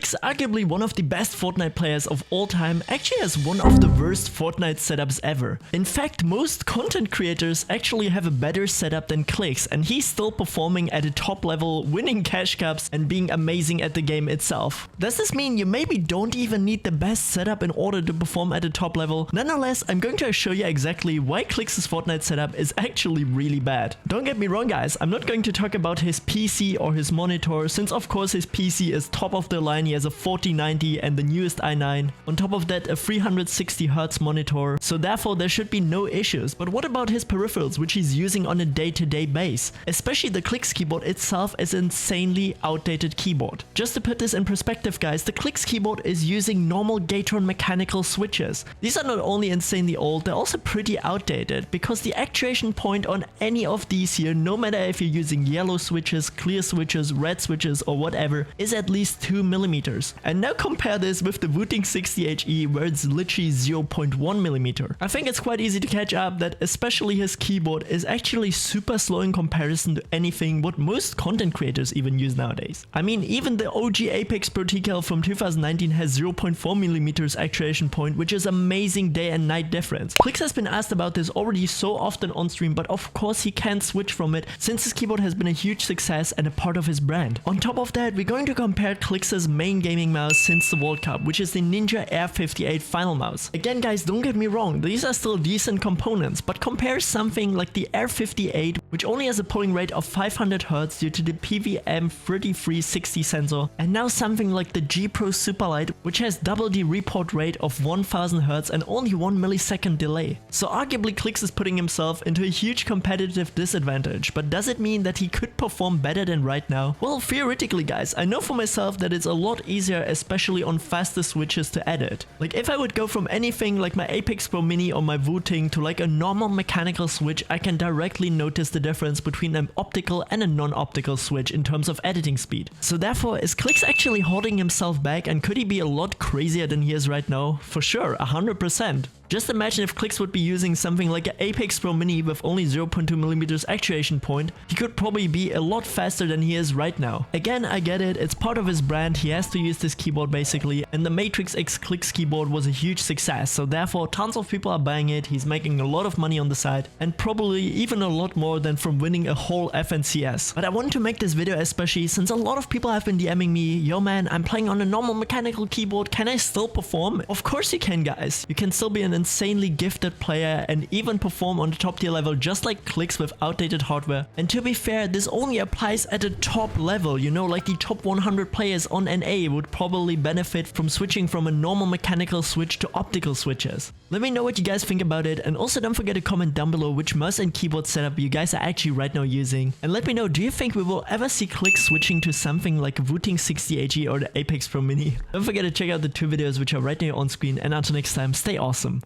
Clix, arguably one of the best Fortnite players of all time, actually has one of the worst Fortnite setups ever. In fact, most content creators actually have a better setup than Clix, and he's still performing at a top level, winning cash cups and being amazing at the game itself. Does this mean you maybe don't even need the best setup in order to perform at a top level? Nonetheless, I'm going to show you exactly why Clix's Fortnite setup is actually really bad. Don't get me wrong guys, I'm not going to talk about his PC or his monitor, since of course his PC is top of the line. He has a 4090 and the newest i9. On top of that, a 360Hz monitor, so therefore there should be no issues. But what about his peripherals, which he's using on a day-to-day base? Especially the Clix keyboard itself is an insanely outdated keyboard. Just to put this in perspective guys, the Clix keyboard is using normal Gatron mechanical switches. These are not only insanely old, they're also pretty outdated, because the actuation point on any of these here, no matter if you're using yellow switches, clear switches, red switches or whatever, is at least 2mm. And now compare this with the Wooting 60HE where it's literally 0.1mm. I think it's quite easy to catch up that especially his keyboard is actually super slow in comparison to anything what most content creators even use nowadays. I mean, even the OG Apex Pro TCal from 2019 has 0.4mm actuation point, which is amazing day and night difference. Clix has been asked about this already so often on stream, but of course he can't switch from it since his keyboard has been a huge success and a part of his brand. On top of that, we're going to compare Clix's main gaming mouse since the World Cup, which is the Ninja Air 58 final mouse. Again guys, don't get me wrong, these are still decent components, but compare something like the Air 58, which only has a polling rate of 500Hz due to the PVM3360 sensor, and now something like the G Pro Superlight, which has double the report rate of 1000Hz and only 1 millisecond delay. So arguably Clix is putting himself into a huge competitive disadvantage, but does it mean that he could perform better than right now? Well, theoretically guys, I know for myself that it's a lot easier, especially on faster switches, to edit. Like if I would go from anything like my Apex Pro Mini or my Wooting to like a normal mechanical switch, I can directly notice the difference between an optical and a non-optical switch in terms of editing speed. So therefore, is Clix actually holding himself back, and could he be a lot crazier than he is right now? For sure, 100%. Just imagine if Clix would be using something like an Apex Pro Mini with only 0.2mm actuation point, he could probably be a lot faster than he is right now. Again, I get it, it's part of his brand, he has to use this keyboard basically, and the Matrix X Clix keyboard was a huge success, so therefore tons of people are buying it, he's making a lot of money on the side, and probably even a lot more than from winning a whole FNCS. But I wanted to make this video especially since a lot of people have been DMing me, yo man, I'm playing on a normal mechanical keyboard, can I still perform? Of course you can guys, you can still be an insanely gifted player and even perform on the top tier level just like Clix with outdated hardware. And to be fair, this only applies at a top level, you know, like the top 100 players on NA would probably benefit from switching from a normal mechanical switch to optical switches. Let me know what you guys think about it, and also don't forget to comment down below which mouse and keyboard setup you guys are actually right now using. And let me know, do you think we will ever see Clix switching to something like Wooting 60HE or the Apex Pro Mini? Don't forget to check out the two videos which are right now on screen, and until next time, stay awesome.